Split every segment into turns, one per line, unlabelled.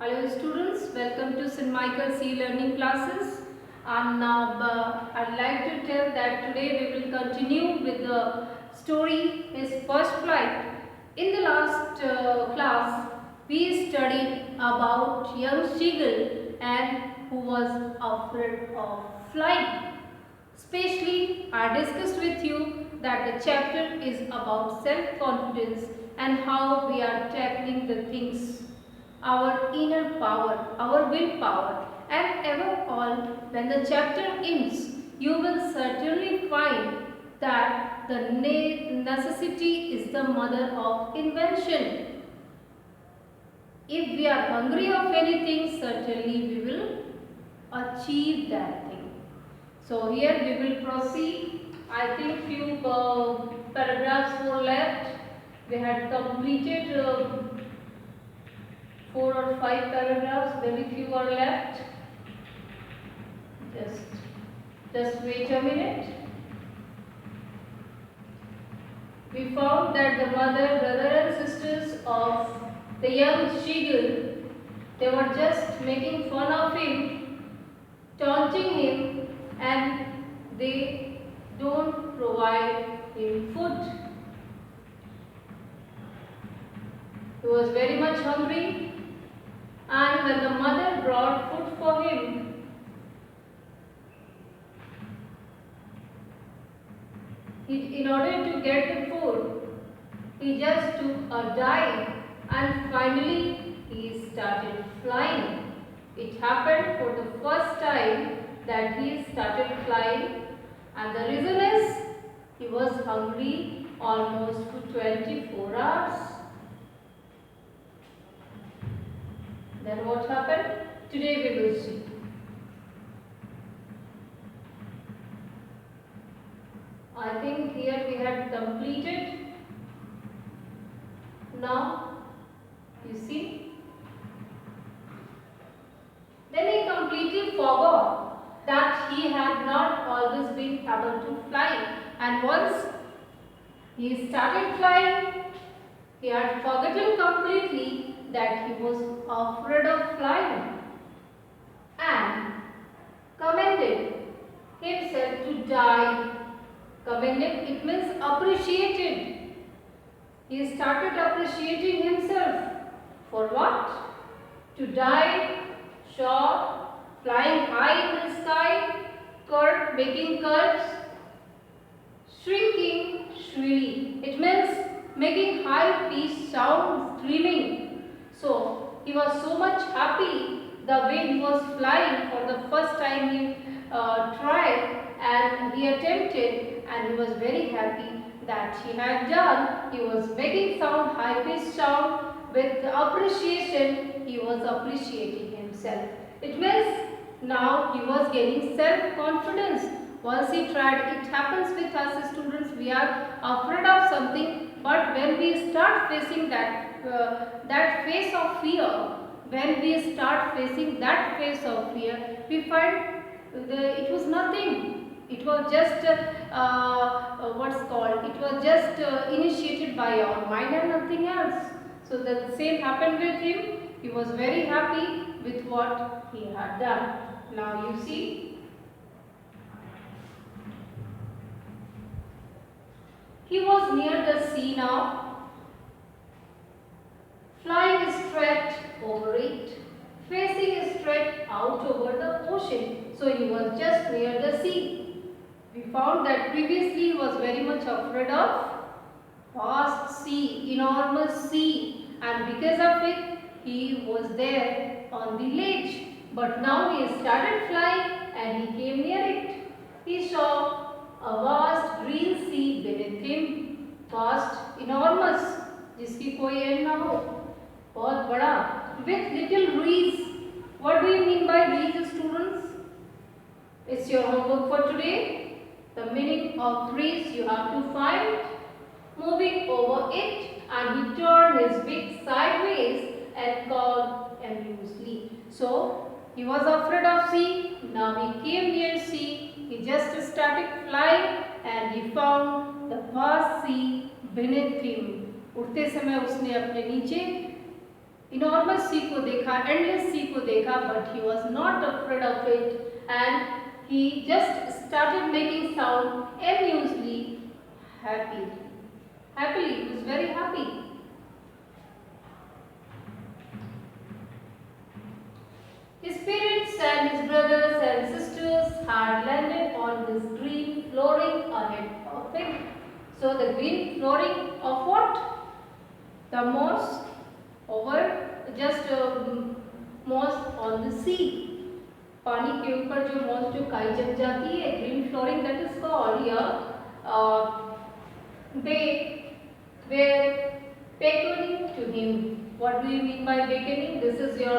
Hello students, welcome to St. Michael's e-learning classes, and I'd like to tell that today we will continue with the story His First Flight. In the last class we studied about young seagull and who was afraid of flying. Especially I discussed with you that the chapter is about self-confidence and how we are tackling the things, our inner power, our willpower, and above all, when the chapter ends, you will certainly find that the necessity is the mother of invention. If we are hungry of anything, certainly we will achieve that thing. So here we will proceed. I think few paragraphs were left. We had completed 4 or 5 paragraphs, very few are left. Just wait a minute. We found that the mother, brother and sisters of the young seagull, they were just making fun of him, taunting him, and they don't provide him food. He was very much hungry, and when the mother brought food for him, in order to get the food, he just took a dive and finally he started flying. It happened for the first time that he started flying, and the reason is he was hungry almost for 24 hours. Then what happened? Today we will see. I think here we had completed. Now you see. Then he completely forgot that he had not always been able to fly, and once he started flying, he had forgotten completely that he was afraid of flying and commended himself to die. Commended, it means appreciated. He started appreciating himself. For what? To die short, flying high in the sky, making curves, shrinking shrilly. It means making high pitched sound, screaming. So he was so much happy the way he was flying for the first time he tried and he attempted, and he was very happy that he had done. He was making sound, high pitched sound. With appreciation, he was appreciating himself. It means now he was gaining self-confidence. Once he tried, it happens with us students, we are afraid of something, but when we start facing that face of fear, when we start facing that face of fear, we find it was nothing. It was just what's called, it was just initiated by our mind and nothing else. So the same happened with him. He was very happy with what he had done. Now you see, he was near the sea now, flying straight over it, facing straight out over the ocean. So he was just near the sea. We found that previously he was very much afraid of vast sea, enormous sea, and because of it he was there on the ledge. But now he started flying and he came near it. He saw a vast green sea beneath him, vast, enormous, जिसकी कोई end ना हो, बहुत बड़ा, with little reeds. What do you mean by reeds, students? It's your homework for today. The meaning of reeds you have to find. Moving over it, and he turned his beak sideways and called amusedly. So he was afraid of sea. Now he came near sea. He just started flying and he found the vast sea beneath him. उड़ते समय उसने अपने नीचे enormous sea को देखा, endless sea को देखा, but he was not afraid of it, and he just started making sound amusedly, happily. Happily, he was very happy. His parents and his brothers and sisters had landed on this green flooring ahead of him. So the green flooring of what? The moss over just moss on the sea. पानी के ऊपर जो moss जो काई जम जाती है, green flooring, that is called here. They were beckoning to him. What do you mean by beckoning? This is your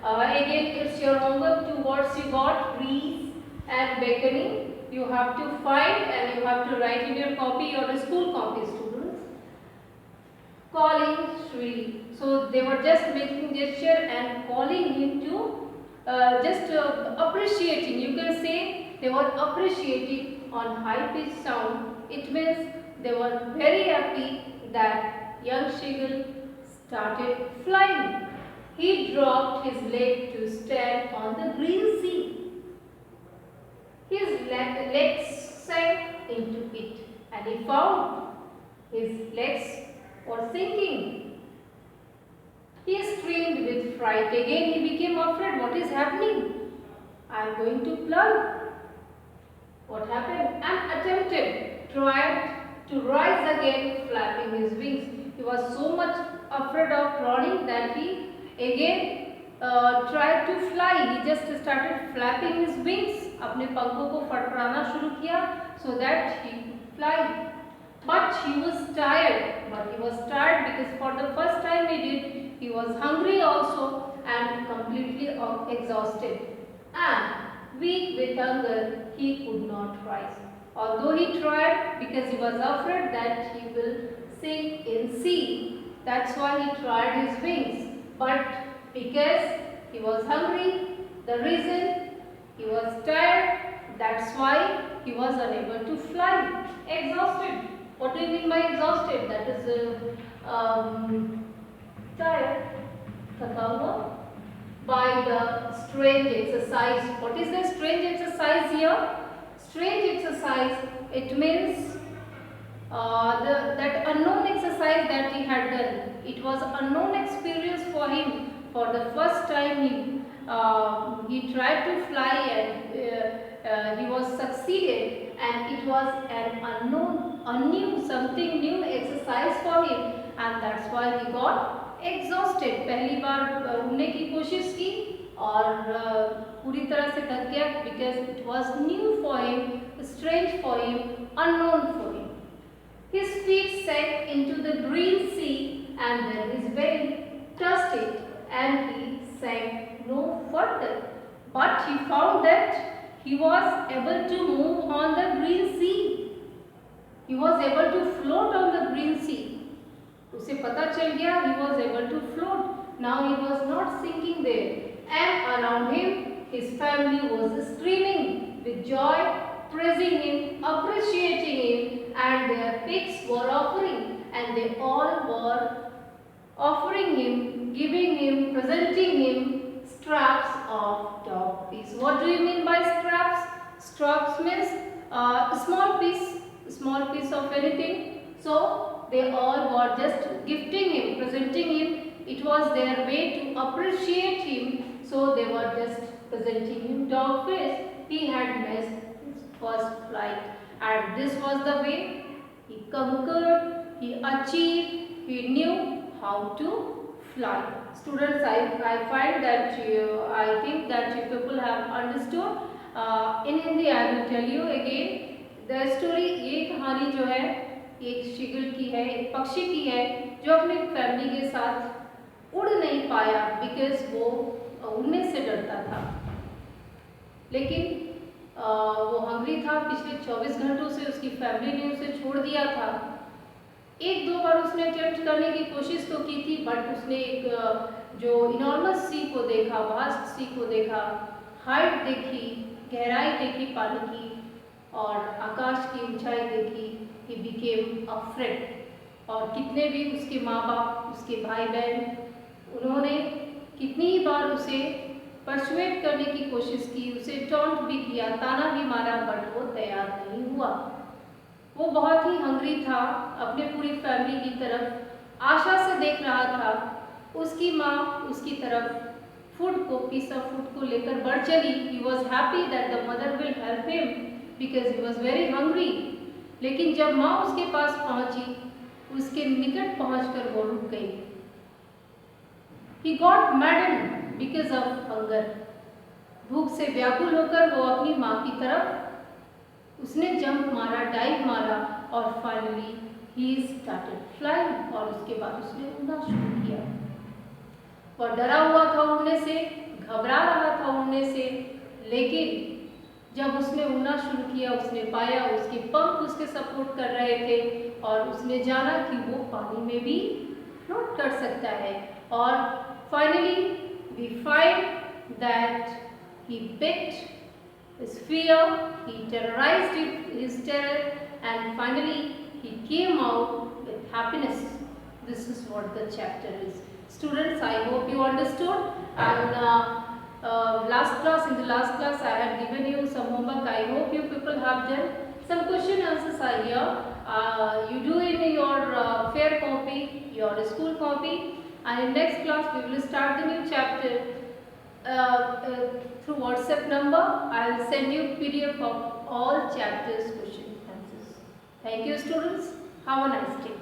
again it's your homework. Two words you got: trees and beckoning. You have to find and you have to write in your copy, your school copy, students. Calling Shri. So they were just making gesture and calling him to just appreciating. You can say they were appreciating on high pitched sound. It means they were very happy that young Shigel started flying. He dropped his leg to stand on the green sea. His legs sank into it, and he found his legs were sinking. He screamed with fright. Again he became afraid. What is happening? I am going to plunge. What happened? And tried to rise again, flapping his wings. He was so much afraid of drowning that he again tried to fly. He just started flapping his wings. अपने पंखों को फड़फड़ाना शुरू किया so that he could fly. But he was tired. Because for the first time he was hungry also and completely exhausted. And weak with hunger, he could not rise. Although he tried, because he was afraid that he will sink in sea. That's why he tried his wings. But because he was hungry, the reason he was tired, that's why he was unable to fly. Exhausted. What do you mean by exhausted? That is tired, thaka hua, by the strange exercise. What is the strange exercise here? Strange exercise, it means that unknown exercise that he had done. It was unknown experience for him. For the first time he tried to fly and he was succeeded, and it was an something new exercise for him, and that's why he got exhausted. पहली बार उड़ने की कोशिश की और पूरी तरह से थक गया, because it was new for him, strange for him, unknown for him. His feet sank into the green sea, and then his belly touched it, and he sank no further. But he found that he was able to move on the green sea. He was able to float on the green sea. उसे पता चल गया, he was able to float. Now he was not sinking there. And around him, his family was screaming with joy, praising him, appreciating him, and their pigs were offering, and they all were offering him, giving him, presenting him straps of dog piece. What do you mean by straps? Straps means small piece of anything. So they all were just gifting him, presenting him. It was their way to appreciate him. So they were just presenting him dog face. He had missed his first flight, and this was the way he conquered, he achieved, he knew how to fly. Students, I find that I think that you people have understood. In Hindi, I will tell you again the story. ये कहानी जो है एक शिगल की है, एक पक्षी की है जो अपने फैमिली के साथ उड़ नहीं पाया, बिकॉज वो उड़ने से डरता था, लेकिन वो हंग्री था। पिछले 24 घंटों से उसकी फैमिली ने उसे छोड़ दिया था। एक दो बार उसने अटेम्प्ट करने की कोशिश तो की थी, बट उसने एक जो इनॉर्मस सी को देखा, वास्ट सी को देखा, हाइट देखी, गहराई देखी पानी की, और आकाश की ऊंचाई देखी, ही बिकेम अफ्रेड। और कितने भी उसके माँ बाप, उसके भाई बहन उन्होंने कितनी ही बार उसे परसुएट करने की कोशिश की, उसे टॉन्ट भी किया, ताना भी मारा, बट वो तैयार नहीं हुआ। वो बहुत ही हंग्री था, अपने पूरी फैमिली की तरफ आशा से देख रहा था। उसकी माँ उसकी तरफ फूड को, पीस ऑफ फूड को लेकर बढ़ चली। He was happy that the mother will help him because he was very hungry. लेकिन जब माँ उसके पास पहुंची, उसके निकट पहुंचकर वो रुक गई। He got maddened because of hunger. भूख से व्याकुल होकर वो अपनी माँ की तरफ उसने जंप मारा, डाइव मारा और फाइनली he started flying और उसके बाद उसने उड़ना शुरू किया। वह डरा हुआ था उड़ने से, घबरा रहा था उड़ने से, लेकिन जब उसने उड़ना शुरू किया उसने पाया उसके पंख उसके सपोर्ट कर रहे थे और उसने जाना कि वो पानी में भी फ्लोट कर सकता है। और finally we find that he bit his fear, he terrorized his terror, and finally he came out with happiness. This is what the chapter is. Students, I hope you understood. And in the last class I had given you some homework. I hope you people have done. Some question answers are here. You do it in your fair copy, your school copy. And in next class we will start the new chapter through WhatsApp number. I will send you PDF of all chapters question answers. Thank you students. Have a nice day.